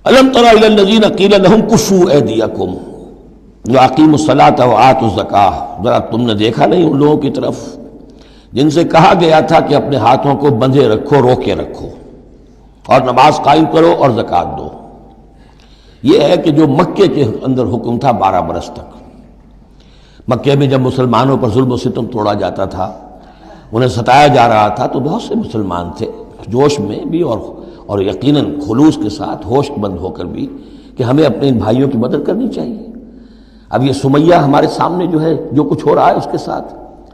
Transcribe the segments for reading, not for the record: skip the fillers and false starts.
الم تر الی الذین قیل لهم کفوا ایدیکم واقیموا الصلاۃ وآتوا الزکاۃ، ذرا تم نے دیکھا نہیں ان لوگوں کی طرف جن سے کہا گیا تھا کہ اپنے ہاتھوں کو بندھے رکھو، روکے رکھو، اور نماز قائم کرو اور زکوٰۃ دو۔ یہ ہے کہ جو مکے کے اندر حکم تھا 12 برس تک، مکے میں جب مسلمانوں پر ظلم و ستم توڑا جاتا تھا، انہیں ستایا جا رہا تھا، تو بہت سے مسلمان تھے جوش میں بھی اور یقیناً خلوص کے ساتھ ہوش مند ہو کر بھی کہ ہمیں اپنے ان بھائیوں کی مدد کرنی چاہیے۔ اب یہ سمیہ ہمارے سامنے جو ہے، جو کچھ ہو رہا ہے اس کے ساتھ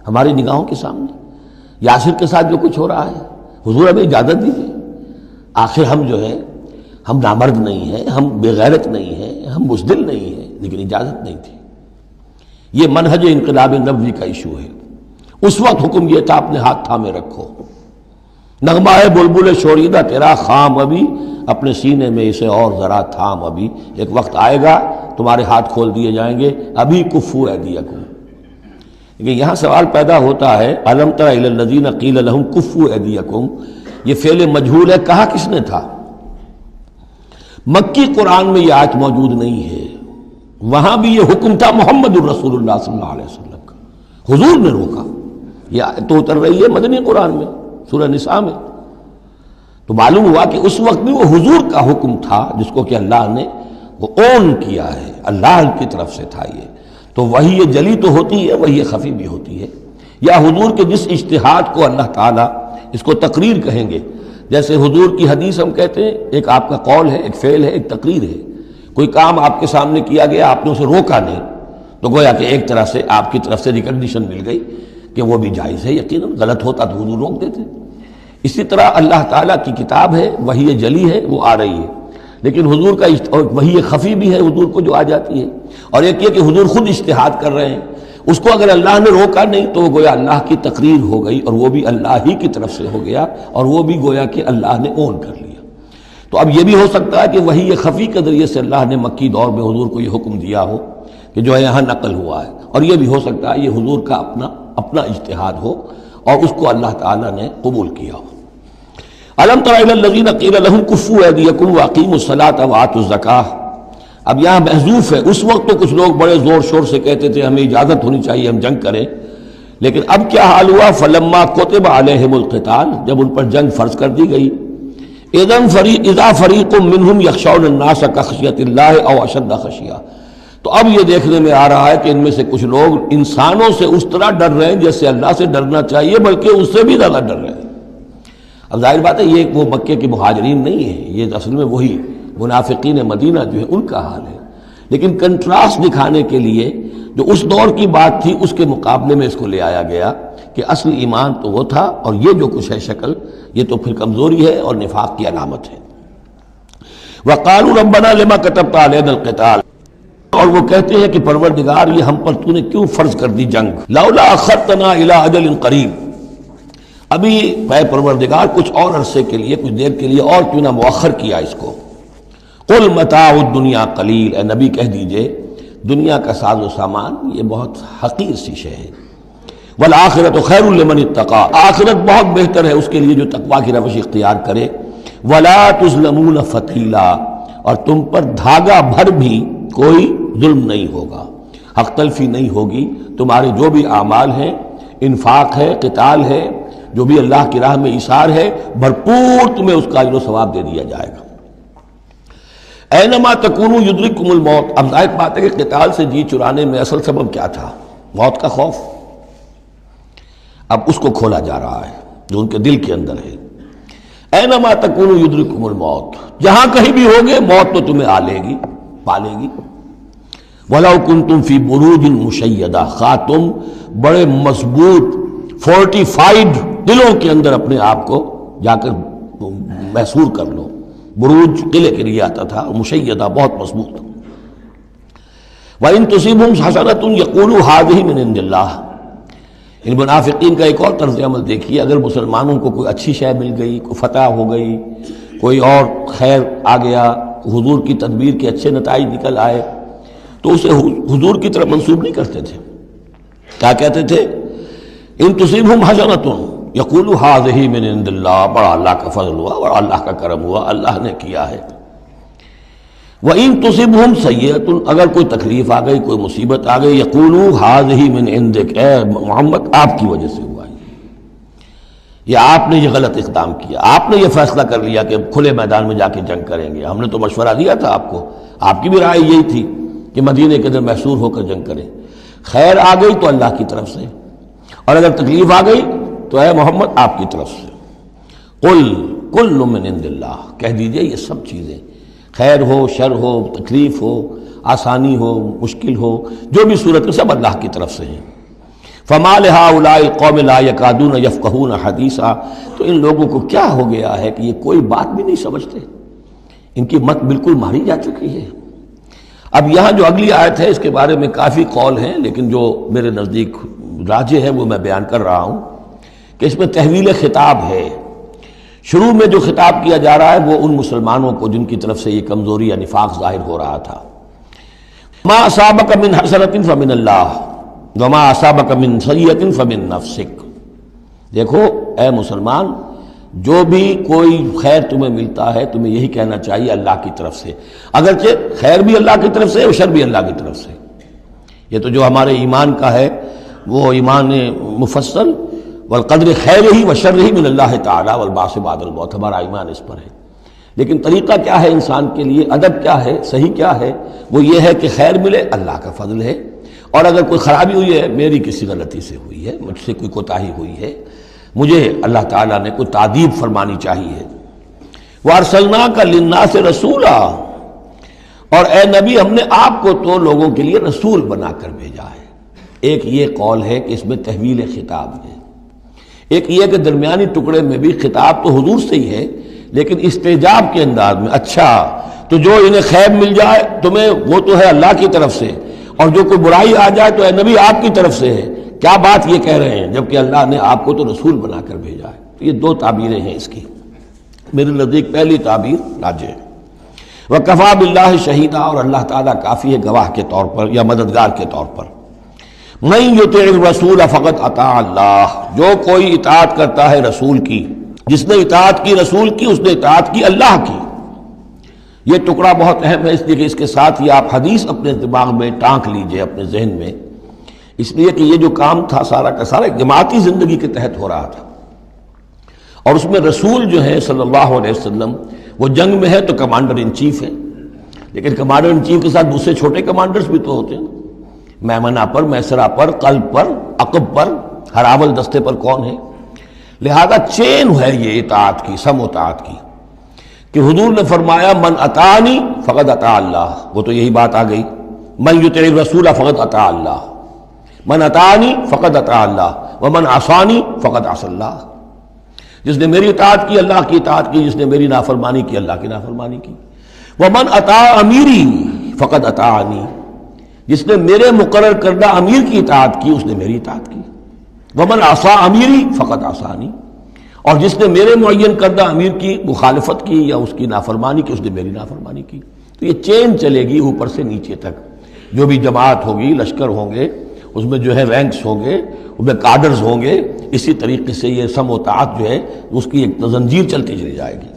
ہماری نگاہوں کے سامنے، یاسر کے ساتھ جو کچھ ہو رہا ہے، حضور ہمیں اجازت دیجیے۔ آخر ہم جو ہے، ہم نامرد نہیں ہیں، ہم بے غیرت نہیں ہیں، ہم بزدل نہیں ہیں، لیکن اجازت نہیں تھی۔ یہ منہج انقلاب نبوی کا ایشو ہے۔ اس وقت حکم یہ تھا اپنے ہاتھ تھامے رکھو۔ نغمہ ہے بلبل شوریدہ تیرا خام ابھی، اپنے سینے میں اسے اور ذرا تھام ابھی، ایک وقت آئے گا تمہارے ہاتھ کھول دیے جائیں گے، ابھی کفوا ایدیکم۔ لیکن یہاں سوال پیدا ہوتا ہے، الم تر الی الذین قیل لهم کفوا ایدیکم، یہ فعل مجہول ہے، کہا کس نے تھا؟ مکی قرآن میں یہ آیت موجود نہیں ہے، وہاں بھی یہ حکم تھا محمد الرسول اللہ صلی اللہ علیہ وسلم کا، حضور نے روکا۔ یہ آیت تو اتر رہی ہے مدنی قرآن میں، سورہ نساء میں، تو معلوم ہوا کہ اس وقت بھی وہ حضور کا حکم تھا جس کو کہ اللہ نے وہ اون کیا ہے، اللہ کی طرف سے تھا یہ۔ تو وہی جلی تو ہوتی ہے، وہی خفی بھی ہوتی ہے، یا حضور کے جس اجتہاد کو اللہ تعالیٰ اس کو تقریر کہیں گے، جیسے حضور کی حدیث ہم کہتے ہیں، ایک آپ کا قول ہے، ایک فعل ہے، ایک تقریر ہے۔ کوئی کام آپ کے سامنے کیا گیا، آپ نے اسے روکا نہیں، تو گویا کہ ایک طرح سے آپ کی طرف سے ریکگنیشن مل گئی کہ وہ بھی جائز ہے، یقیناً غلط ہوتا تو حضور روک دیتے۔ اسی طرح اللہ تعالیٰ کی کتاب ہے، وحی جلی ہے، وہ آ رہی ہے، لیکن حضور کا وحی خفی بھی ہے حضور کو جو آ جاتی ہے، اور ایک یہ کہ حضور خود اجتہاد کر رہے ہیں، اس کو اگر اللہ نے روکا نہیں تو وہ گویا اللہ کی تقریر ہو گئی، اور وہ بھی اللہ ہی کی طرف سے ہو گیا، اور وہ بھی گویا کہ اللہ نے اون کر لیا۔ تو اب یہ بھی ہو سکتا ہے کہ وحی خفی کے ذریعے سے اللہ نے مکی دور میں حضور کو یہ حکم دیا ہو کہ جو ہے یہاں نقل ہوا ہے، اور یہ بھی ہو سکتا ہے یہ حضور کا اپنا اجتہاد ہو اور اس کو اللہ تعالیٰ نے قبول کیا ہو۔ الم تر الی الذین قیل لهم کفوا ایدیکم واقیموا الصلاۃ وآتوا الزکاۃ، اب یہاں محذوف ہے۔ اس وقت تو کچھ لوگ بڑے زور شور سے کہتے تھے ہمیں اجازت ہونی چاہیے، ہم جنگ کریں، لیکن اب کیا حال ہوا؟ فلما کتب علیہم القتال، جب ان پر جنگ فرض کر دی گئی، اذا فریق منہم یخشون الناس کخشیۃ اللہ او اشد خشیہ، تو اب یہ دیکھنے میں آ رہا ہے کہ ان میں سے کچھ لوگ انسانوں سے اس طرح ڈر رہے ہیں جیسے اللہ سے ڈرنا چاہیے، بلکہ اس سے بھی زیادہ ڈر رہے ہیں۔ اب ظاہر بات ہے یہ وہ مکے کے مہاجرین نہیں ہیں، یہ اصل میں وہی منافقین مدینہ جو ہے ان کا حال ہے، لیکن کنٹراسٹ دکھانے کے لیے جو اس دور کی بات تھی اس کے مقابلے میں اس کو لے آیا گیا کہ اصل ایمان تو وہ تھا، اور یہ جو کچھ ہے شکل، یہ تو پھر کمزوری ہے اور نفاق کی علامت ہے۔ وَقَالُوا رَبَّنَا لِمَا كَتَبْتَ عَلَيْنَا الْقِتَالَ، اور وہ کہتے ہیں کہ پروردگار یہ ہم پر تو نے کیوں فرض کر دی جنگ، لَوْلَا أَخَّرْتَنَا إِلَىٰ أَجَلٍ قَرِيبٍ، ابھی اے پروردگار کچھ اور عرصے کے لیے، کچھ دیر کے لیے اور کیوں نہ مؤخر کیا اس کو۔ قُلْ مَتَاعُ الدُّنْيَا قَلِيلٌ، اے نبی کہہ دیجئے دنیا کا ساز و سامان یہ بہت حقیر سی شے ہے، وَالْآخِرَةُ خَيْرٌ لِمَنِ اتَّقَىٰ، آخرت بہت بہتر ہے اس کے لیے جو تقویٰ کی روش اختیار کرے، وَلَا تُظْلَمُونَ فَتِيلًا، اور تم پر دھاگا بھر بھی کوئی ظلم نہیں ہوگا، حق تلفی نہیں ہوگی، تمہارے جو بھی اعمال ہیں، انفاق ہے، قتال ہے، جو بھی اللہ کی راہ میں ایثار ہے، بھرپور تمہیں اس کا اجر و ثواب دے دیا جائے گا۔ اینما تکونوا یدرککم الموت، اب ظاہر بات ہے کہ قتال سے جی چرانے میں اصل سبب کیا تھا؟ موت کا خوف۔ اب اس کو کھولا جا رہا ہے جو ان کے دل کے اندر ہے۔ اینما تکونوا یدرککم الموت، جہاں کہیں بھی ہوگے موت تو تمہیں آ لے گی، پا لے گی۔ وَلَوْ كُنْتُمْ فِي بُرُوجٍ مُشَيَّدَةٍ، خواہ تم بڑے مضبوط فورٹیفائڈ دلوں کے اندر اپنے آپ کو جا کر محصور کر لو، بروج قلعے کے لیے آتا تھا، مشیدہ بہت مضبوط۔ وَإِن تُصِبْهُمْ حَسَنَةٌ يَقُولُوا هَٰذِهِ مِنْ عِندِ اللَّهِ، ان منافقین کا ایک اور طرز عمل دیکھیے، اگر مسلمانوں کو کوئی اچھی شے مل گئی، کوئی فتح ہو گئی، کوئی اور خیر آ گیا، حضور کی تدبیر کے اچھے نتائج نکل آئے، تو اسے حضور کی طرف منسوب نہیں کرتے تھے، کیا کہتے تھے؟ ان تصیبہم حسنۃ یقولوا ھذہ من عند اللہ، بڑا اللہ کا فضل ہوا اور اللہ کا کرم ہوا، اللہ نے کیا ہے۔ وَإِن تُصِبْهُمْ سَيِّئَةٌ، اگر کوئی تکلیف آ گئی، کوئی مصیبت آ گئی، یقولوا هَٰذِهِ مِنْ عِندِكَ، اے محمد آپ کی وجہ سے ہوا ہے، یا آپ نے یہ غلط اقدام کیا، آپ نے یہ فیصلہ کر لیا کہ کھلے میدان میں جا کے جنگ کریں گے، ہم نے تو مشورہ دیا تھا آپ کو، آپ کی بھی رائے یہی تھی کہ مدینے کے اندر محصور ہو کر جنگ کریں، خیر آ گئی تو اللہ کی طرف سے، اور اگر تکلیف آ گئی تو اے محمد آپ کی طرف سے۔ قل کل من عند اللہ، کہہ دیجئے یہ سب چیزیں، خیر ہو، شر ہو، تکلیف ہو، آسانی ہو، مشکل ہو، جو بھی صورت میں سب اللہ کی طرف سے ہیں۔ فما لہؤلاء القوم لا یکادون یفقہون حدیثا، تو ان لوگوں کو کیا ہو گیا ہے کہ یہ کوئی بات بھی نہیں سمجھتے، ان کی مت بالکل ماری جا چکی ہے۔ اب یہاں جو اگلی آیت ہے اس کے بارے میں کافی قول ہیں، لیکن جو میرے نزدیک راجح ہے وہ میں بیان کر رہا ہوں کہ اس میں تحویل خطاب ہے۔ شروع میں جو خطاب کیا جا رہا ہے وہ ان مسلمانوں کو جن کی طرف سے یہ کمزوری یا نفاق ظاہر ہو رہا تھا۔ ما اصابک من حسنۃ فمن اللہ وما اصابک من سیئۃ فمن نفسک، دیکھو اے مسلمان، جو بھی کوئی خیر تمہیں ملتا ہے تمہیں یہی کہنا چاہیے اللہ کی طرف سے، اگرچہ خیر بھی اللہ کی طرف سے اور شر بھی اللہ کی طرف سے۔ یہ تو جو ہمارے ایمان کا ہے وہ ایمان مفصل، والقدر خیرہ وشرہ من اللہ تعالی والبعث بعد الموت، ہمارا ایمان اس پر ہے۔ لیکن طریقہ کیا ہے انسان کے لیے، ادب کیا ہے، صحیح کیا ہے، وہ یہ ہے کہ خیر ملے اللہ کا فضل ہے، اور اگر کوئی خرابی ہوئی ہے میری کسی غلطی سے ہوئی ہے، مجھ سے کوئی کوتاہی ہوئی ہے، مجھے اللہ تعالیٰ نے کوئی تعدیب فرمانی چاہیے۔ وَأَرْسَلْنَاكَ لِلنَّاسِ رَسُولًا، اور اے نبی ہم نے آپ کو تو لوگوں کے لیے رسول بنا کر بھیجا ہے۔ ایک یہ قول ہے کہ اس میں تحویل خطاب ہے، ایک یہ کہ درمیانی ٹکڑے میں بھی خطاب تو حضور سے ہی ہے لیکن استجاب کے انداز میں، اچھا تو جو انہیں خیر مل جائے تمہیں وہ تو ہے اللہ کی طرف سے، اور جو کوئی برائی آ جائے تو اے نبی آپ کی طرف سے ہے۔ کیا بات یہ کہہ رہے ہیں جبکہ اللہ نے آپ کو تو رسول بنا کر بھیجا ہے؟ تو یہ دو تعبیریں ہیں اس کی، میرے نزدیک پہلی تعبیر راجح ہے۔ وَكَفَىٰ بِاللَّهِ شَهِيدًا، اور اللہ تعالیٰ کافی ہے گواہ کے طور پر یا مددگار کے طور پر۔ مَن يُطِعِ الرَّسُولَ فَقَدْ أَطَاعَ اللَّهَ، جو کوئی اطاعت کرتا ہے رسول کی، جس نے اطاعت کی رسول کی اس نے اطاعت کی اللہ کی۔ یہ ٹکڑا بہت اہم ہے، اس لیے کہ اس کے ساتھ ہی آپ حدیث اپنے دماغ میں ٹانک لیجئے، اپنے ذہن میں، اس لیے کہ یہ جو کام تھا سارا کا سارا ایک جماعتی زندگی کے تحت ہو رہا تھا، اور اس میں رسول جو ہے صلی اللہ علیہ وسلم وہ جنگ میں ہے تو کمانڈر ان چیف ہے، لیکن کمانڈر ان چیف کے ساتھ دوسرے چھوٹے کمانڈرز بھی تو ہوتے ہیں، میمنہ پر، میسرہ پر، قلب پر، عقب پر، ہراول دستے پر کون ہے؟ لہذا چین ہے یہ اطاعت کی، سم اطاعت کی، کہ حضور نے فرمایا من اطاعنی فقد اطاع اللہ، وہ تو یہی بات آ گئی، من یطع الرسول فقد اطاع اللہ، من اطاعنی فقد اطاع اللہ ومن عصانی فقد عصى اللہ، جس نے میری اطاعت کی اللہ کی اطاعت کی، جس نے میری نافرمانی کی اللہ کی نافرمانی کی۔ ومن اطاع امیری فقد اطاعنی، جس نے میرے مقرر کردہ امیر کی اطاعت کی اس نے میری اطاعت کی۔ ومن عصى امیری فقد عصانی، اور جس نے میرے معین کردہ امیر کی مخالفت کی یا اس کی نافرمانی کی اس نے میری نافرمانی کی۔ تو یہ چین چلے گی اوپر سے نیچے تک، جو بھی جماعت ہوگی، لشکر ہوں گے، اس میں جو ہے رینکس ہوں گے، اس میں کارڈرز ہوں گے، اسی طریقے سے یہ سم و طاعت جو ہے اس کی ایک زنجیر چلتی چلی جائے گی۔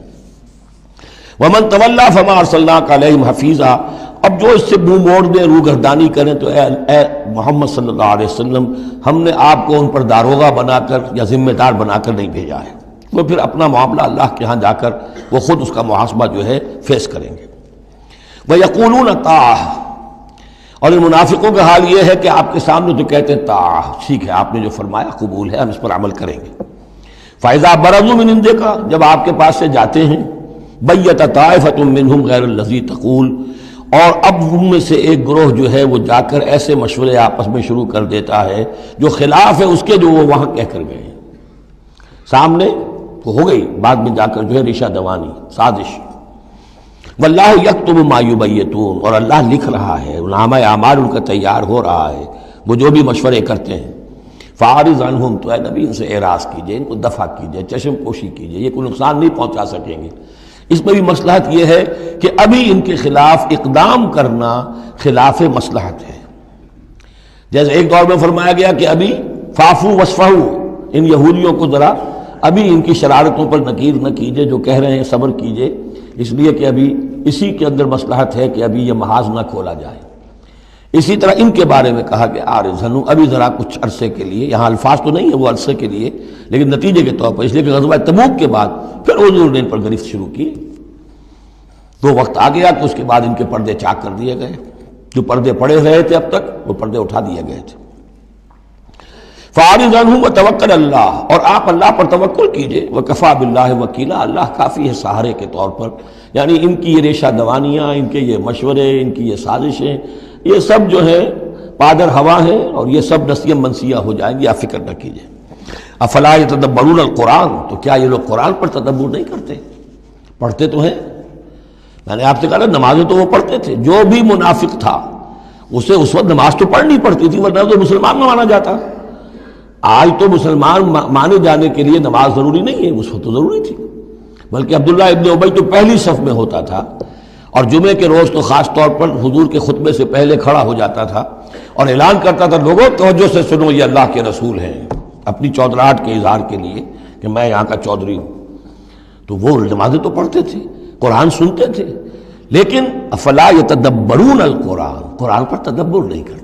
ومن تولیٰ فما ارسلناک علیہم حفیظا، اب جو اس سے منہ موڑ دیں، روگردانی کریں، تو اے محمد صلی اللہ علیہ وسلم ہم نے آپ کو ان پر داروغہ بنا کر یا ذمہ دار بنا کر نہیں بھیجا ہے، وہ پھر اپنا معاملہ اللہ کے ہاں جا کر وہ خود اس کا محاسبہ جو ہے فیس کریں گے۔ وَيَقُولُونَ طَاعَةٌ، اور ان منافقوں کا حال یہ ہے کہ آپ کے سامنے تو کہتے ہیں طاعہ، ٹھیک ہے آپ نے جو فرمایا قبول ہے، ہم اس پر عمل کریں گے۔ فَإِذَا بَرَزُوا مِنْ عِنْدِكَ، جب آپ کے پاس سے جاتے ہیں، بَيَّتَ طَائِفَةٌ مِّنْهُمْ غَيْرَ الَّذِي تَقُولُ، اور اب ان میں سے ایک گروہ جو ہے وہ جا کر ایسے مشورے آپس میں شروع کر دیتا ہے جو خلاف ہے اس کے جو وہ وہاں کہہ کر گئے ہیں۔ سامنے تو ہو گئی، بعد میں جا کر جو ہے ریشہ دوانی، سازش۔ واللہ یکتب ما یبیتون، اور اللہ لکھ رہا ہے، نامہ اعمال ان کا تیار ہو رہا ہے، وہ جو بھی مشورے کرتے ہیں۔ فاعرض عنہم، تو اے نبی ان سے اعراض کیجئے، ان کو دفع کیجئے، چشم پوشی کیجئے، یہ کوئی نقصان نہیں پہنچا سکیں گے۔ اس میں بھی مصلحت یہ ہے کہ ابھی ان کے خلاف اقدام کرنا خلاف مصلحت ہے، جیسے ایک دور میں فرمایا گیا کہ ابھی فاعفو واصفحوا، ان یہودیوں کو ذرا ابھی ان کی شرارتوں پر نکیر نہ کیجئے، جو کہہ رہے ہیں صبر کیجئے، اس لیے کہ ابھی اسی کے اندر مصلحت ہے کہ ابھی یہ محاذ نہ کھولا جائے۔ اسی طرح ان کے بارے میں کہا کہ آرزنو، ابھی ذرا کچھ عرصے کے لیے، یہاں الفاظ تو نہیں ہے وہ عرصے کے لیے، لیکن نتیجے کے طور پر، اس لیے کہ غزوہ تبوک کے بعد پھر حضور نے ان پر گرفت شروع کی، تو وقت آ گیا کہ اس کے بعد ان کے پردے چاک کر دیے گئے، جو پردے پڑے رہے تھے اب تک وہ پردے اٹھا دیے گئے تھے۔ فَأَعْرِضْ عَنْهُمْ وَتَوَكَّلْ عَلَى اللَّهِ، اور آپ اللہ پر توکل کیجئے، وَكَفَى بِاللَّهِ وَكِيلًا، اللہ کافی ہے سہارے کے طور پر۔ یعنی ان کی یہ ریشہ دوانیاں، ان کے یہ مشورے، ان کی یہ سازشیں، یہ سب جو ہے پادر ہوا ہے، اور یہ سب نسیم منسیہ ہو جائیں گی، آپ فکر نہ کیجئے۔ افلا یتدبرون القرآن، تو کیا یہ لوگ قرآن پر تدبر نہیں کرتے؟ پڑھتے تو ہیں، میں نے آپ سے کہا نا نمازیں تو وہ پڑھتے تھے، جو بھی منافق تھا اسے اس وقت نماز تو پڑھنی پڑتی تھی، ورنہ تو مسلمان نہ مانا جاتا۔ آج تو مسلمان مانے جانے کے لیے نماز ضروری نہیں ہے، اس وقت تو ضروری تھی، بلکہ عبداللہ ابن ابی تو پہلی صف میں ہوتا تھا، اور جمعے کے روز تو خاص طور پر حضور کے خطبے سے پہلے کھڑا ہو جاتا تھا اور اعلان کرتا تھا، لوگوں توجہ سے سنو، یہ اللہ کے رسول ہیں، اپنی چودراہٹ کے اظہار کے لیے کہ میں یہاں کا چودھری ہوں۔ تو وہ نمازیں تو پڑھتے تھے، قرآن سنتے تھے، لیکن افلا یتدبرون القرآن، قرآن پر تدبر نہیں کرتے۔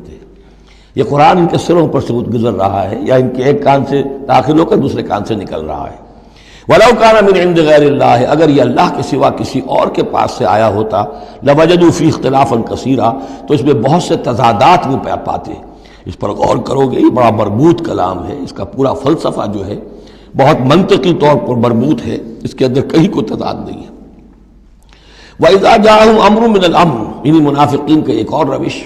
یہ قرآن ان کے سروں پر سے گزر رہا ہے، یا ان کے ایک کان سے داخل ہو کر دوسرے کان سے نکل رہا ہے۔ وَلَوْ كَانَ مِنْ عِنْدِ غَيْرِ اللَّهِ، اگر یہ اللہ کے سوا کسی اور کے پاس سے آیا ہوتا، لَوَجَدُوا فِيهِ اخْتِلَافًا كَثِيرًا، تو اس میں بہت سے تضادات وہ پاتے۔ اس پر غور کرو گے، یہ بڑا مربوط کلام ہے، اس کا پورا فلسفہ جو ہے بہت منطقی طور پر مربوط ہے، اس کے اندر کہیں کوئی تضاد نہیں ہے۔ وَإِذَا جَاءَهُمْ أَمْرٌ مِّنَ الْأَمْرِ، انہی منافقین کا ایک اور روش،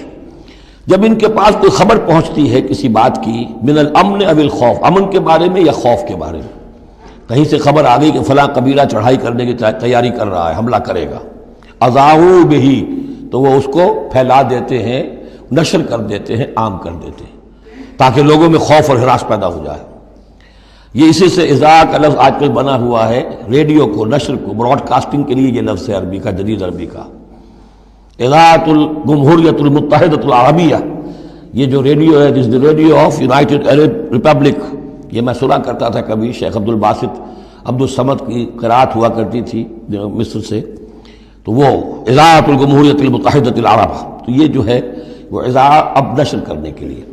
جب ان کے پاس کوئی خبر پہنچتی ہے کسی بات کی، من الامن او الخوف، امن کے بارے میں یا خوف کے بارے میں، کہیں سے خبر آ گئی کہ فلاں قبیلہ چڑھائی کرنے کی تیاری کر رہا ہے، حملہ کرے گا، اذاعوا بہ، تو وہ اس کو پھیلا دیتے ہیں، نشر کر دیتے ہیں، عام کر دیتے ہیں، تاکہ لوگوں میں خوف اور ہراس پیدا ہو جائے۔ یہ اسی سے اذاع کا لفظ آج کل بنا ہوا ہے، ریڈیو کو، نشر کو، براڈ کاسٹنگ کے لیے یہ لفظ ہے عربی کا، جدید عربی کا، اذاعۃ الجمہوریۃ المتحدۃ العربیہ، یہ جو ریڈیو ہے، this radio of United Arab republic, یہ میں سنا کرتا تھا کبھی، شیخ عبد الباسط عبد الصمد کی قرأت ہوا کرتی تھی مصر سے، تو وہ اذاعۃ الجمہوریۃ المتحدۃ العرب، تو یہ جو ہے وہ اذاع اب نشر کرنے کے لیے،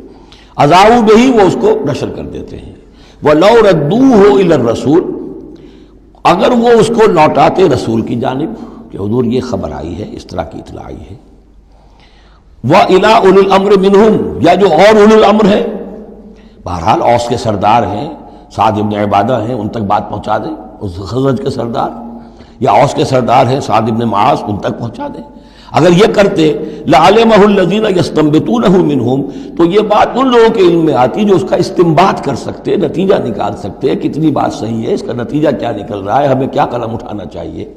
اذاعوا بہ، وہ اس کو نشر کر دیتے ہیں۔ وَلَوْ رَدُّوهُ إِلَى الرَّسُولِ، اگر وہ اس کو لوٹاتے رسول کی جانب کہ حضور یہ خبر آئی ہے، اس طرح کی اطلاع آئی ہے، وَإِلَىٰ أُولِي الْأَمْرِ مِنْهُمْ، یا جو اور اولو الامر ہے، بہرحال اوس کے سردار ہیں، سعد ابن عبادہ ہیں، ان تک بات پہنچا دیں، اس خزرج کے سردار، یا اوس کے سردار ہیں سعد ابن معاذ، ان تک پہنچا دیں۔ اگر یہ کرتے لَعَلِمَهُ الَّذِينَ يَسْتَنبِطُونَهُ مِنْهُمْ، تو یہ بات ان لوگوں کے علم میں آتی جو اس کا استنباط کر سکتے، نتیجہ نکال سکتے، کتنی بات صحیح ہے، اس کا نتیجہ کیا نکل رہا ہے، ہمیں کیا قدم اٹھانا چاہیے۔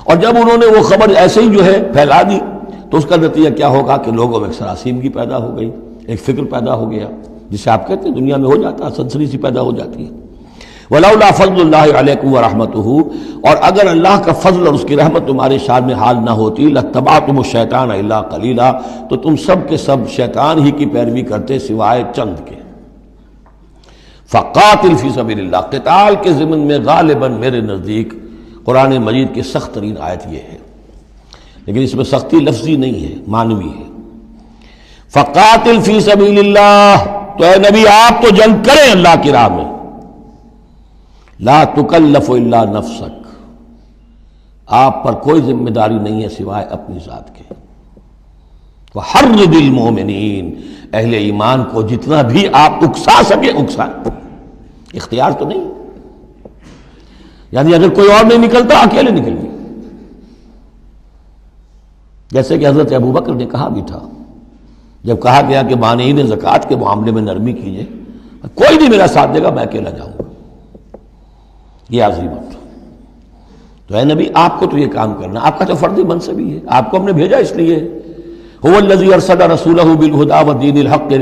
اور جب انہوں نے وہ خبر ایسے ہی جو ہے پھیلا دی، تو اس کا نتیجہ کیا ہوگا کہ لوگوں میں ایک سراسیمگی پیدا ہو گئی، ایک فکر پیدا ہو گیا، جسے آپ کہتے ہیں دنیا میں ہو جاتا ہے، سنسنی سی پیدا ہو جاتی ہے۔ وَلَوْلَا فَضْلُ اللَّهِ عَلَيْكُمْ وَرَحْمَتُهُ، اور اگر اللہ کا فضل اور اس کی رحمت تمہارے شان میں حال نہ ہوتی، لَاتَّبَعْتُمُ الشَّيْطَانَ إِلَّا قَلِيلًا، تو تم سب کے سب شیطان ہی کی پیروی کرتے سوائے چند کے۔ فَقَاتِلْ فِي سَبِيلِ اللَّهِ، قتال کے ضمن میں غالباً میرے نزدیک قرآن مجید کی سخت ترین آیت یہ ہے، لیکن اس میں سختی لفظی نہیں ہے، معنوی ہے۔ فَقَاتِلْ فِي سَبِيلِ اللَّهِ، تو اے نبی آپ تو جنگ کریں اللہ کی راہ میں، لا تکلف الا نفسک، آپ پر کوئی ذمہ داری نہیں ہے سوائے اپنی ذات کے۔ وحرض المؤمنین، اہل ایمان کو جتنا بھی آپ اکسا سکے اکسا، اختیار تو نہیں، یعنی اگر کوئی اور نہیں نکلتا اکیلے نکلیے، جیسے کہ حضرت ابوبکر نے کہا بھی تھا، جب کہا گیا کہ مانعین زکوٰۃ کے معاملے میں نرمی کیجیے، کوئی نہیں میرا ساتھ دے گا، میں اکیلا جاؤں گا، یہ عظیمت۔ تو اے نبی آپ کو تو یہ کام کرنا، آپ کا تو فرض منصب ہی ہے، آپ کو ہم نے بھیجا اس لیے، هو الذی ارسل رسولہ بالہدی ودین الحق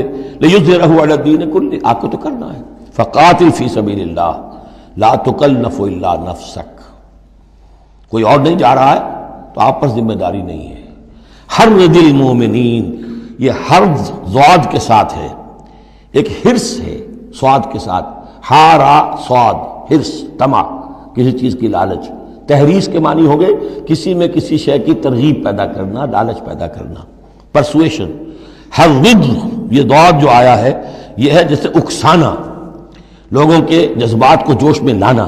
لیظہرہ علی الدین کلہ، آپ کو تو کرنا ہے۔ فقاتل فی سبیل اللہ لا تکلف الا نفسک، کوئی اور نہیں جا رہا ہے تو آپ پر ذمہ داری نہیں ہے۔ حرض المؤمنین، یہ حرض ضاد کے ساتھ ہے، ایک حرص ہے صاد کے ساتھ، حارا صاد، حرص، طمع، کسی چیز کی لالچ، تحریس کے معنی ہو گئے کسی میں کسی شے کی ترغیب پیدا کرنا، لالچ پیدا کرنا، پرسویشن۔ حرض، یہ ضاد جو آیا ہے یہ ہے جیسے اکسانا، لوگوں کے جذبات کو جوش میں لانا،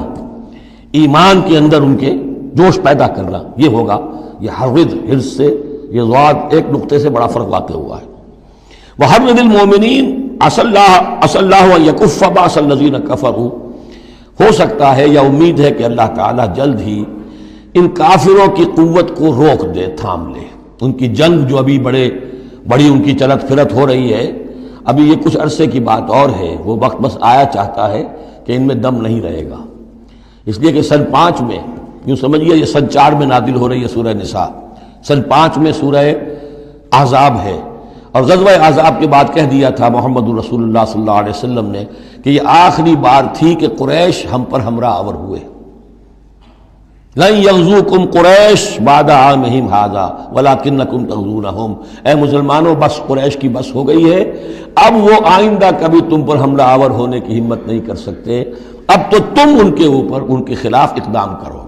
ایمان کے اندر ان کے جوش پیدا کرنا، یہ ہوگا یہ حرض۔ حرص سے یہ ضاد ایک نقطے سے بڑا فرق واقع ہوا ہے۔ وحرض المومنین عسى اللہ ان یکف باس الذین کفروا، ہو سکتا ہے یا امید ہے کہ اللہ تعالیٰ جلد ہی ان کافروں کی قوت کو روک دے، تھام لے۔ ان کی جنگ جو ابھی بڑی ان کی چلت پھرت ہو رہی ہے، ابھی یہ کچھ عرصے کی بات اور ہے، وہ وقت بس آیا چاہتا ہے کہ ان میں دم نہیں رہے گا۔ اس لیے کہ سن 5 میں، یوں سمجھیے یہ سن 4 میں نازل ہو رہی ہے سورہ نساء، سن 5 میں سورہ احزاب ہے، اور غزوہ احزاب کے بعد کہہ دیا تھا محمد رسول اللہ صلی اللہ علیہ وسلم نے کہ یہ آخری بار تھی کہ قریش ہم پر ہمراہ آور ہوئے۔ لن یغزوکم قریش بعد عامہم ھذا ولکنکم تغزونہم، اے مسلمانوں بس قریش کی بس ہو گئی ہے، اب وہ آئندہ کبھی تم پر حملہ آور ہونے کی ہمت نہیں کر سکتے، اب تو تم ان کے اوپر ان کے خلاف اقدام کرو گے۔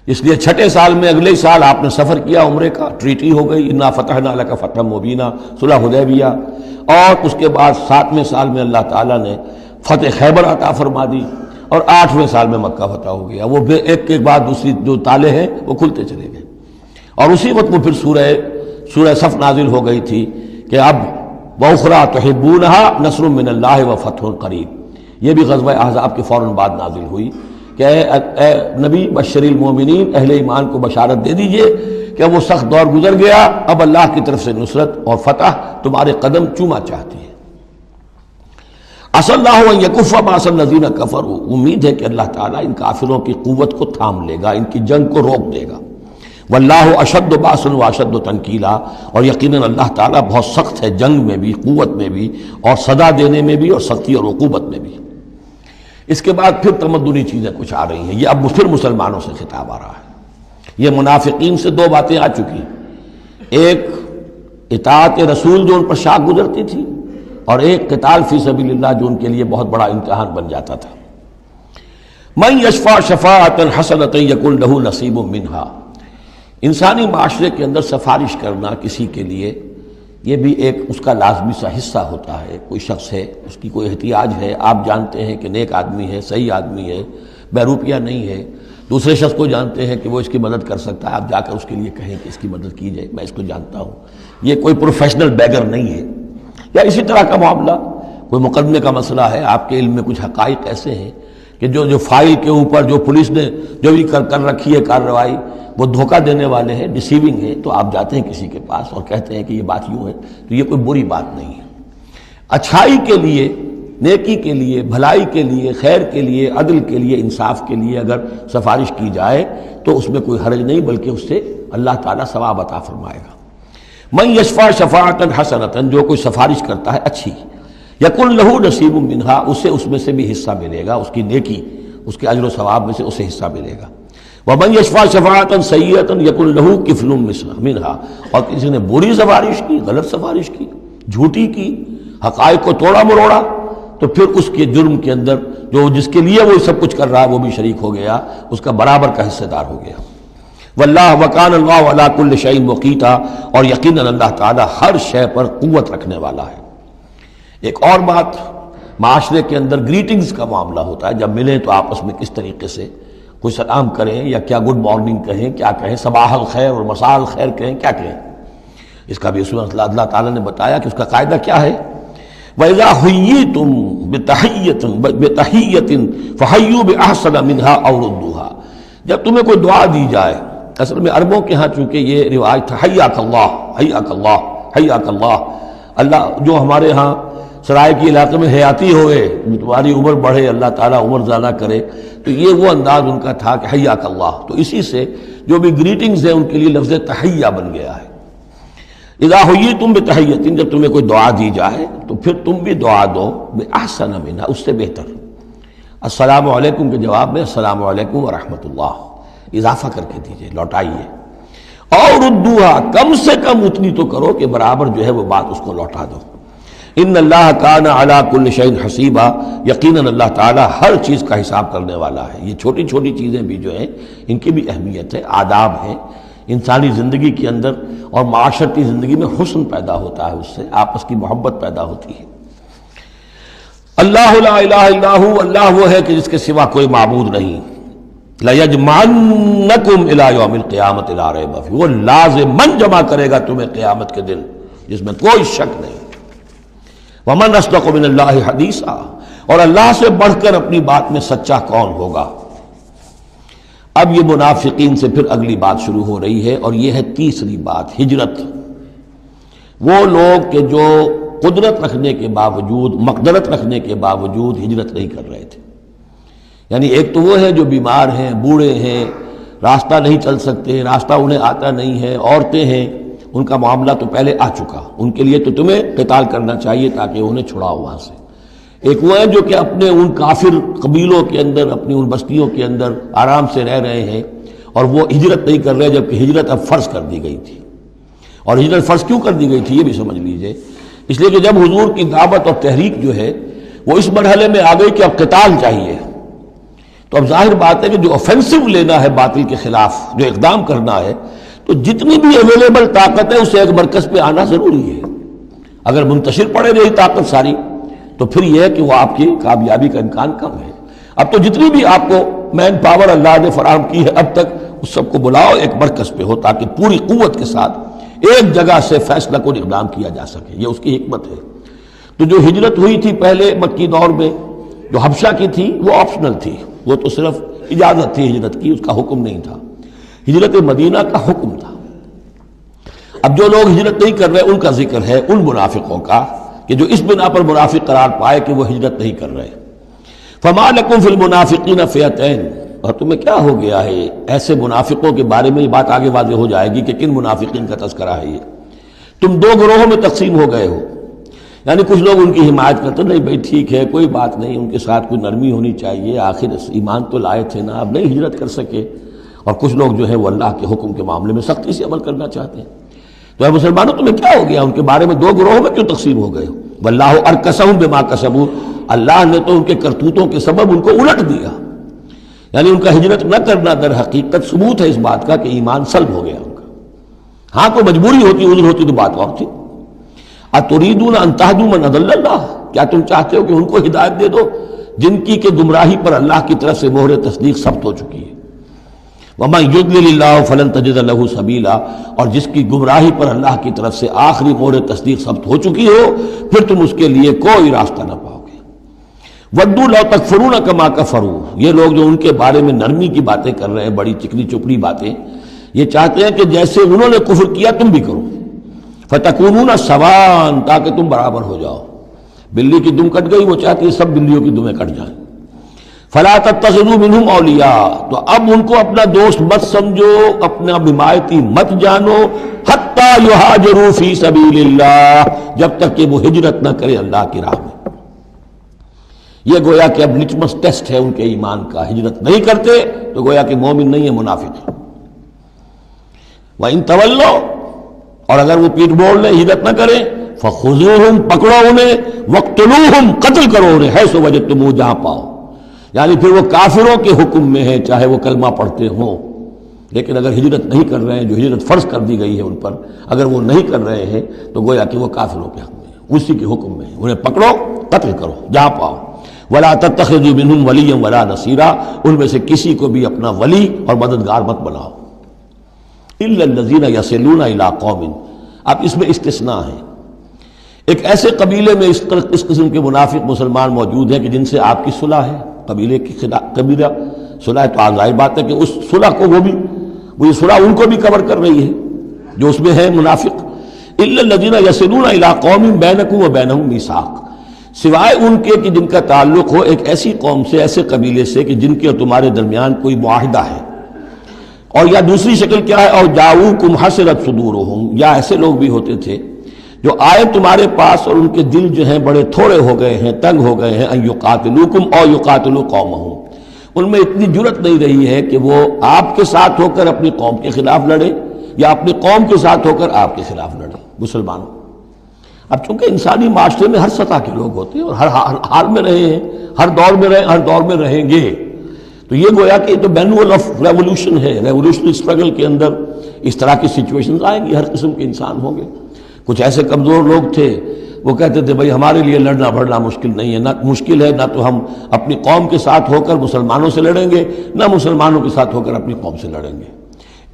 اس لیے 6 سال میں اگلے سال آپ نے سفر کیا عمرے کا، ٹریٹی ہو گئی، انا فتحنا لک فتحا مبینا، صلح حدیبیہ، اور اس کے بعد 7ویں سال میں اللہ تعالیٰ نے فتح خیبر عطا فرما دی، اور 8ویں سال میں مکہ فتح ہو گیا۔ وہ ایک کے بعد دوسری جو تالے ہیں وہ کھلتے چلے گئے، اور اسی وقت وہ پھر سورہ صف نازل ہو گئی تھی کہ اب وَأُخْرَىٰ تُحِبُّونَهَا نَصْرٌ مِّنَ اللَّهِ وَفَتْحٌ قَرِیب، یہ بھی غزوہ احزاب کے فوراً بعد نازل ہوئی کہ اے نبی بشر المومنین، اہل ایمان کو بشارت دے دیجئے کہ وہ سخت دور گزر گیا، اب اللہ کی طرف سے نصرت اور فتح تمہارے قدم چوما چاہتی ہے۔ عسى اللہ ان یکف باس الذین کفروا، امید ہے کہ اللہ تعالیٰ ان کافروں کی قوت کو تھام لے گا، ان کی جنگ کو روک دے گا۔ واللہ اشد باسا واشد تنکیلا، اور یقیناً اللہ تعالیٰ بہت سخت ہے جنگ میں بھی، قوت میں بھی، اور سزا دینے میں بھی، اور سختی اور عقوبت میں بھی۔ اس کے بعد پھر تمدنی چیزیں کچھ آ رہی ہیں، یہ اب پھر مسلمانوں سے خطاب آ رہا ہے۔ یہ منافقین سے 2 باتیں آ چکی، ایک اطاعت رسول جو ان پر شاق گزرتی تھی، اور ایک قتال فی سبیل اللہ جو ان کے لیے بہت بڑا امتحان بن جاتا تھا۔ من یشفع شفاعۃ حسنۃ یکن لہ نصیب منہا، انسانی معاشرے کے اندر سفارش کرنا کسی کے لیے یہ بھی ایک اس کا لازمی سا حصہ ہوتا ہے۔ کوئی شخص ہے، اس کی کوئی احتیاج ہے، آپ جانتے ہیں کہ نیک آدمی ہے، صحیح آدمی ہے، بے روپیہ نہیں ہے، دوسرے شخص کو جانتے ہیں کہ وہ اس کی مدد کر سکتا ہے، آپ جا کر اس کے لیے کہیں کہ اس کی مدد کی جائے، میں اس کو جانتا ہوں، یہ کوئی پروفیشنل بیگر نہیں ہے۔ یا اسی طرح کا معاملہ، کوئی مقدمے کا مسئلہ ہے، آپ کے علم میں کچھ حقائق ایسے ہیں کہ جو فائل کے اوپر جو پولیس نے جو بھی کر رکھی ہے کارروائی، وہ دھوکہ دینے والے ہیں، ڈیسیونگ ہے، تو آپ جاتے ہیں کسی کے پاس اور کہتے ہیں کہ یہ بات یوں ہے، تو یہ کوئی بری بات نہیں ہے۔ اچھائی کے لیے، نیکی کے لیے، بھلائی کے لیے، خیر کے لیے، عدل کے لیے، انصاف کے لیے اگر سفارش کی جائے تو اس میں کوئی حرج نہیں، بلکہ اس سے اللہ تعالیٰ ثواب عطا فرمائے گا۔ من یشفع شفاعۃ حسنۃ، جو کوئی سفارش کرتا ہے اچھی، یکن لہ نصیب منہا، اسے اس میں سے بھی حصہ ملے گا، اس کی نیکی، اس کے اجر و ثواب میں سے اسے حصہ ملے گا۔ ومن یشفع شفاعۃ سیئۃ یکن لہ کفل منہا، اور کسی نے بری سفارش کی، غلط سفارش کی، جھوٹی کی، حقائق کو توڑا مروڑا، تو پھر اس کے جرم کے اندر جو جس کے لیے وہ سب کچھ کر رہا ہے وہ بھی شریک ہو گیا، اس کا برابر کا حصہ دار ہو گیا۔ واللہ وکان اللہ علی کل شیء مقیتا، اور یقیناً اللہ تعالیٰ ہر شے پر قوت رکھنے والا ہے۔ ایک اور بات، معاشرے کے اندر گریٹنگز کا معاملہ ہوتا ہے، جب ملیں تو آپس میں کس طریقے سے کوئی سلام کریں، یا کیا گڈ مارننگ کہیں، کیا کہیں، صباح الخیر اور مساء الخیر کہیں، کیا کہیں، اس کا بھی اللہ تعالیٰ نے بتایا کہ اس کا قاعدہ کیا ہے۔ وَإِذَا حُيِّيتُم بِتَحِيَّةٍ فَحَيُّوا بِأَحْسَنَ مِنْهَا أَوْ رُدُّوهَا، جب تمہیں کوئی دعا دی جائے، اصل میں عربوں کے ہاں چونکہ یہ رواج تھا حیاک اللہ، حیاک اللہ، حیاک اللہ، اللہ جو ہمارے ہاں سرائے کے علاقے میں حیاتی ہوئے، تمہاری عمر بڑھے، اللہ تعالیٰ عمر زیادہ کرے، تو یہ وہ انداز ان کا تھا کہ حیاک اللہ، تو اسی سے جو بھی گریٹنگز ہیں ان کے لیے لفظ تحیہ بن گیا ہے۔ اذا حییتم بتحیۃ، جب تمہیں کوئی دعا دی جائے تو پھر تم بھی دعا دو بأحسن منہا، اس سے بہتر۔ السلام علیکم کے جواب میں السلام علیکم ورحمۃ اللہ اضافہ کر کے دیجئے، لوٹائیے۔ اور ردوہا، کم سے کم اتنی تو کرو کہ برابر جو ہے وہ بات اس کو لوٹا دو۔ ان اللہ کان علی کل شیء حسیبا، یقیناً اللہ تعالیٰ ہر چیز کا حساب کرنے والا ہے۔ یہ چھوٹی چھوٹی چیزیں بھی جو ہیں ان کی بھی اہمیت ہے، آداب ہیں۔ انسانی زندگی کے اندر اور معاشرتی زندگی میں حسن پیدا ہوتا ہے، اس سے آپس کی محبت پیدا ہوتی ہے۔ اللہ لا الہ الا ہو، اللہ وہ ہے کہ جس کے سوا کوئی معبود نہیں۔ لَيَجْمَعَنَّكُمْ إِلَىٰ يَوْمِ الْقِيَامَةِ لَا رَيْبَ فِيهِ، وہ لازماً جمع کرے گا تمہیں قیامت کے دن جس میں کوئی شک نہیں۔ وَمَنْ أَصْدَقُ مِنَ اللَّهِ حَدِيثًا، اور اللہ سے بڑھ کر اپنی بات میں سچا کون ہوگا۔ اب یہ منافقین سے پھر اگلی بات شروع ہو رہی ہے، اور یہ ہے تیسری بات، ہجرت۔ وہ لوگ کہ جو قدرت رکھنے کے باوجود، مقدرت رکھنے کے باوجود ہجرت نہیں کر رہے تھے۔ یعنی ایک تو وہ ہے جو بیمار ہیں، بوڑھے ہیں، راستہ نہیں چل سکتے، راستہ انہیں آتا نہیں ہے، عورتیں ہیں، ان کا معاملہ تو پہلے آ چکا، ان کے لیے تو تمہیں قتال کرنا چاہیے تاکہ انہیں چھڑاؤ وہاں سے۔ ایک وہ ہے جو کہ اپنے ان کافر قبیلوں کے اندر، اپنی ان بستیوں کے اندر آرام سے رہ رہے ہیں، اور وہ ہجرت نہیں کر رہے، جبکہ ہجرت اب فرض کر دی گئی تھی۔ اور ہجرت فرض کیوں کر دی گئی تھی یہ بھی سمجھ لیجئے، اس لیے کہ جب حضور کی دعوت اور تحریک جو ہے وہ اس مرحلے میں آ گئی کہ اب قتال چاہیے، تو اب ظاہر بات ہے کہ جو آفینسو لینا ہے باطل کے خلاف، جو اقدام کرنا ہے، تو جتنی بھی اویلیبل طاقت ہے اسے ایک مرکز پہ آنا ضروری ہے۔ اگر منتشر پڑے رہی طاقت ساری تو پھر یہ ہے کہ وہ آپ کی کامیابی کا امکان کم ہے۔ اب تو جتنی بھی آپ کو مین پاور اللہ نے فراہم کی ہے اب تک، اس سب کو بلاؤ ایک مرکز پہ ہو تاکہ پوری قوت کے ساتھ ایک جگہ سے فیصلہ کو اقدام کیا جا سکے۔ یہ اس کی حکمت ہے۔ تو جو ہجرت ہوئی تھی پہلے مکی دور میں، جو حبشہ کی تھی، وہ آپشنل تھی، وہ تو صرف اجازت تھی ہجرت کی، اس کا حکم نہیں تھا۔ ہجرت مدینہ کا حکم تھا۔ اب جو لوگ ہجرت نہیں کر رہے ان کا ذکر ہے، ان منافقوں کا کہ جو اس بنا پر منافق قرار پائے کہ وہ ہجرت نہیں کر رہے۔ فما لکم فی المنافقین فئتین، اور تمہیں کیا ہو گیا ہے ایسے منافقوں کے بارے میں، یہ بات آگے واضح ہو جائے گی کہ کن منافقین کا تذکرہ ہے یہ۔ تم دو گروہوں میں تقسیم ہو گئے ہو، یعنی کچھ لوگ ان کی حمایت کرتے نہیں بھائی ٹھیک ہے کوئی بات نہیں، ان کے ساتھ کوئی نرمی ہونی چاہیے، آخر ایمان تو لائے تھے نا، اب نہیں ہجرت کر سکے۔ اور کچھ لوگ جو ہے وہ اللہ کے حکم کے معاملے میں سختی سے عمل کرنا چاہتے ہیں۔ تو اے مسلمانوں تمہیں کیا ہو گیا، ان کے بارے میں دو گروہوں میں کیوں تقسیم ہو گئے ہو؟ واللہ ارکسہم بما کسبوا، اللہ نے تو ان کے کرتوتوں کے سبب ان کو الٹ دیا، یعنی ان کا ہجرت نہ کرنا در حقیقت ثبوت ہے اس بات کا کہ ایمان سلب ہو گیا ان کا۔ ہاں کوئی مجبوری ہوتی، عذر ہوتی تو بات اور تھی۔ اتریدون ان تہدوا من اضل اللہ، کیا تم چاہتے ہو کہ ان کو ہدایت دے دو جن کی کہ گمراہی پر اللہ کی طرف سے مہر تصدیق ثبت ہو چکی ہے؟ وَمَن يُضْلِلِ اللَّهُ فَلَن تَجِدَ لَهُ سَبِيلًا، اور جس کی گمراہی پر اللہ کی طرف سے آخری مہر تصدیق ثبت ہو چکی ہو، پھر تم اس کے لیے کوئی راستہ نہ پاؤ گے۔ وَدُّوا لَوْ تَكْفُرُونَ كَمَا كَفَرُوا، یہ لوگ جو ان کے بارے میں نرمی کی باتیں کر رہے ہیں، بڑی چکنی چپڑی باتیں، یہ چاہتے ہیں کہ جیسے انہوں نے کفر کیا تم بھی کرو۔ فَتَكُونُونَ سَوَاءً، تاکہ تم برابر ہو جاؤ۔ بلی کی دم کٹ گئی، وہ چاہتی ہے سب بلیوں کی دمیں کٹ جائیں۔ فَلَا تَتَّخِذُوا مِنْهُمْ أَوْلِيَاءَ، تو اب ان کو اپنا دوست مت سمجھو، اپنا حمایتی مت جانو، حَتَّى يُهَاجِرُوا فِي سَبِيلِ اللَّهِ، جب تک کہ وہ ہجرت نہ کرے اللہ کی راہ میں۔ یہ گویا کہ اب لٹمس ٹیسٹ ہے ان کے ایمان کا، ہجرت نہیں کرتے تو گویا کہ مومن نہیں ہے، منافق ہے۔ وَإِن تَوَلَّوْا، اور اگر وہ پیٹ موڑ لیں، ہجرت نہ کریں، فَخُذُوهُمْ، پکڑو انہیں، وَاقْتُلُوهُمْ، قتل کرو انہیں، حیث وجدتموہ، جہاں پاؤ۔ یعنی پھر وہ کافروں کے حکم میں ہے، چاہے وہ کلمہ پڑھتے ہوں، لیکن اگر ہجرت نہیں کر رہے ہیں، جو ہجرت فرض کر دی گئی ہے ان پر، اگر وہ نہیں کر رہے ہیں تو گویا کہ وہ کافروں کے حق میں ہے، اسی کے حکم میں ہے، انہیں پکڑو، قتل کرو جہاں پاؤ۔ وَلَا تَتَّخِذُوا مِنْهُمْ وَلِيًّا وَلَا نَصِيرًا، ان میں سے کسی کو بھی اپنا ولی اور مددگار مت بناؤ۔ إِلَّا الَّذِينَ يَصِلُونَ إِلَىٰ قَوْمٍ، اب اس میں استثناء ہے، ایک ایسے قبیلے میں اس قسم کے منافق مسلمان موجود ہیں کہ جن سے آپ کی صلح ہے، قبیلے کی قبیلہ صلح، تو ظاہر بات ہے کہ اس صلح کو وہ یہ صلح ان کو بھی کور کر رہی ہے جو اس میں ہے منافق۔ إِلَّا الَّذِينَ يَصِلُونَ إِلَىٰ قَوْمٍ بَيْنَكُمْ وَبَيْنَهُم مِيثَاقٌ، سوائے ان کے کہ جن کا تعلق ہو ایک ایسی قوم سے، ایسے قبیلے سے کہ جن کے اور تمہارے درمیان کوئی معاہدہ ہے، اور یا دوسری شکل کیا ہے، اور جاؤکم حسرت صدورہم، یا ایسے لوگ بھی ہوتے تھے جو آئے تمہارے پاس اور ان کے دل جو ہیں بڑے تھوڑے ہو گئے ہیں، تنگ ہو گئے ہیں، ان یقاتلوکم او یقاتلوا قومہم، ان میں اتنی جرت نہیں رہی ہے کہ وہ آپ کے ساتھ ہو کر اپنی قوم کے خلاف لڑے، یا اپنی قوم کے ساتھ ہو کر آپ کے خلاف لڑے۔ مسلمانوں اب چونکہ انسانی معاشرے میں ہر سطح کے لوگ ہوتے ہیں اور ہر حال میں رہے ہیں، ہر دور میں رہے، ہر دور میں رہیں گے، تو یہ گویا کہ تو مینول آف ریولوشن ہے، ریولوشنری اسٹرگل کے اندر اس طرح کی سچویشنز آئیں گی، ہر قسم کے انسان ہوں گے۔ کچھ ایسے کمزور لوگ تھے، وہ کہتے تھے بھائی ہمارے لیے لڑنا بھڑنا مشکل نہیں ہے، نہ مشکل ہے، نہ تو ہم اپنی قوم کے ساتھ ہو کر مسلمانوں سے لڑیں گے، نہ مسلمانوں کے ساتھ ہو کر اپنی قوم سے لڑیں گے۔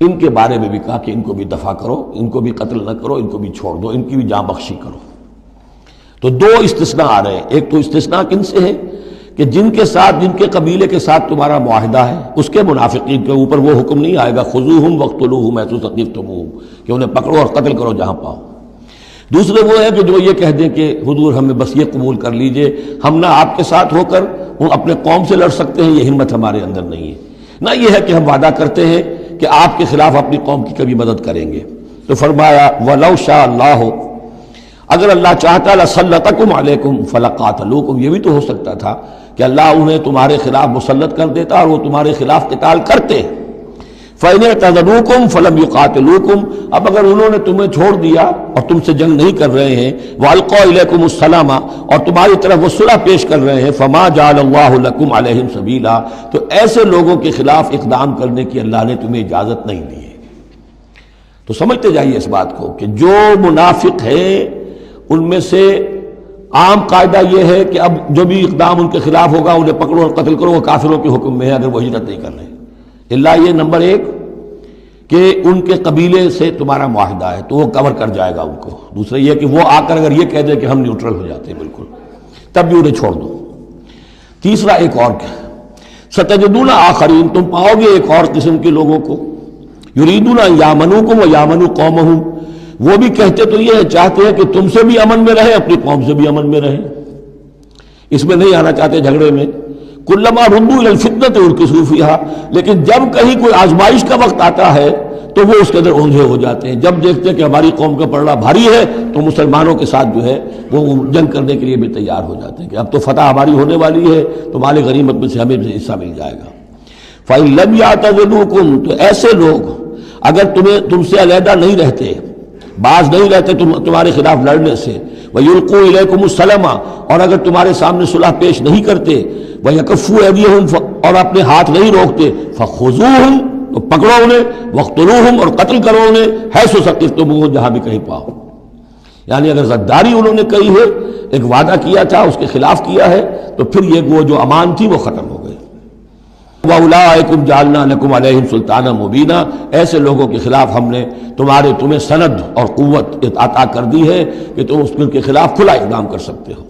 ان کے بارے میں بھی کہا کہ ان کو بھی دفع کرو، ان کو بھی قتل نہ کرو، ان کو بھی چھوڑ دو، ان کی بھی جاں بخشی کرو۔ تو دو استثناء آ رہے ہیں، ایک تو استثناء کن سے ہے کہ جن کے ساتھ، جن کے قبیلے کے ساتھ تمہارا معاہدہ ہے، اس کے منافقین کے اوپر وہ حکم نہیں آئے گا خذوہم وقتلوہم حیث ثقفتموہم کہ انہیں پکڑو اور قتل کرو جہاں پاؤ۔ دوسرے وہ ہے کہ جو یہ کہہ دیں کہ حضور ہمیں بس یہ قبول کر لیجئے، ہم نہ آپ کے ساتھ ہو کر اپنے قوم سے لڑ سکتے ہیں، یہ ہمت ہمارے اندر نہیں ہے، نہ یہ ہے کہ ہم وعدہ کرتے ہیں کہ آپ کے خلاف اپنی قوم کی کبھی مدد کریں گے۔ تو فرمایا وَلَوْ شَاءَ اللَّهُ، اگر اللہ چاہتا لَسَلَّطَكُمْ عَلَيْكُمْ فَلَقَاتَلُوكُمْ، یہ بھی تو ہو سکتا تھا کہ اللہ انہیں تمہارے خلاف مسلط کر دیتا اور وہ تمہارے خلاف قتال کرتے۔ فَإِنِ اعْتَزَلُوكُمْ فَلَمْ يُقَاتِلُوكُمْ، اب اگر انہوں نے تمہیں چھوڑ دیا اور تم سے جنگ نہیں کر رہے ہیں، وَأَلْقَوْا إِلَيْكُمُ السَّلَامَ، اور تمہاری طرف وہ صلح پیش کر رہے ہیں، فَمَا جَعَلَ اللَّهُ لَكُمْ عَلَيْهِمْ سَبِيلًا، تو ایسے لوگوں کے خلاف اقدام کرنے کی اللہ نے تمہیں اجازت نہیں دی ہے۔ تو سمجھتے جائیے اس بات کو کہ جو منافق ہیں ان میں سے عام قاعدہ یہ ہے کہ اب جو بھی اقدام ان کے خلاف ہوگا انہیں پکڑو اور قتل کرو، وہ کافروں کے حکم میں ہے اگر وہ ہجرت نہیں کر رہے۔ اللہ یہ نمبر ایک کہ ان کے قبیلے سے تمہارا معاہدہ ہے تو وہ کور کر جائے گا ان کو۔ دوسرا یہ کہ وہ آ کر اگر یہ کہہ دے کہ ہم نیوٹرل ہو جاتے ہیں بالکل، تب بھی انہیں چھوڑ دو۔ تیسرا ایک اور کیا، ستجدون آخرین، تم پاؤ گے ایک اور قسم کے لوگوں کو، یریدون ان یامنوکم و یامنوا قومہم، وہ بھی کہتے تو یہ چاہتے ہیں کہ تم سے بھی امن میں رہیں، اپنی قوم سے بھی امن میں رہیں، اس میں نہیں آنا چاہتے جھگڑے میں۔ کلما ردوا الی الفتنۃ ارکسوا فیہا، لیکن جب کہیں کوئی آزمائش کا وقت آتا ہے تو وہ اس کے اندر اونجھے ہو جاتے ہیں۔ جب دیکھتے ہیں کہ ہماری قوم کا پلڑا بھاری ہے تو مسلمانوں کے ساتھ جو ہے وہ جنگ کرنے کے لیے بھی تیار ہو جاتے ہیں کہ اب تو فتح ہماری ہونے والی ہے تو مال غنیمت میں سے ہمیں بھی حصہ مل جائے گا۔ فإن لم يعتزلوکم، تو ایسے لوگ اگر تم سے علیحدہ نہیں رہتے، باز نہیں رہتے تمہارے خلاف لڑنے سے، وَيُلْقُوا إِلَيْكُمُ السَّلَامَ، اور اگر تمہارے سامنے صلح پیش نہیں کرتے، وَيَكُفُّوا أَيْدِيَهُمْ، اور اپنے ہاتھ نہیں روکتے، فَخُذُوهُمْ، تو پکڑو انہیں، وَاقْتُلُوهُمْ، اور قتل کرو انہیں، حَيْثُ ثَقِفْتُمُوهُمْ، جہاں بھی کہیں پاؤ۔ یعنی اگر غداری انہوں نے کہی ہے، ایک وعدہ کیا تھا اس کے خلاف کیا ہے، تو پھر یہ وہ جو امان تھی وہ ختم ہو گئی۔ وَأُولَٰئِكُمْ جَعَلْنَا لَكُمْ عَلَيْهِمْ سُلْطَانًا مُبِينًا، ایسے لوگوں کے خلاف ہم نے تمہیں سند اور قوت عطا کر دی ہے کہ تم اس کے خلاف کھلا اقدام کر سکتے ہو۔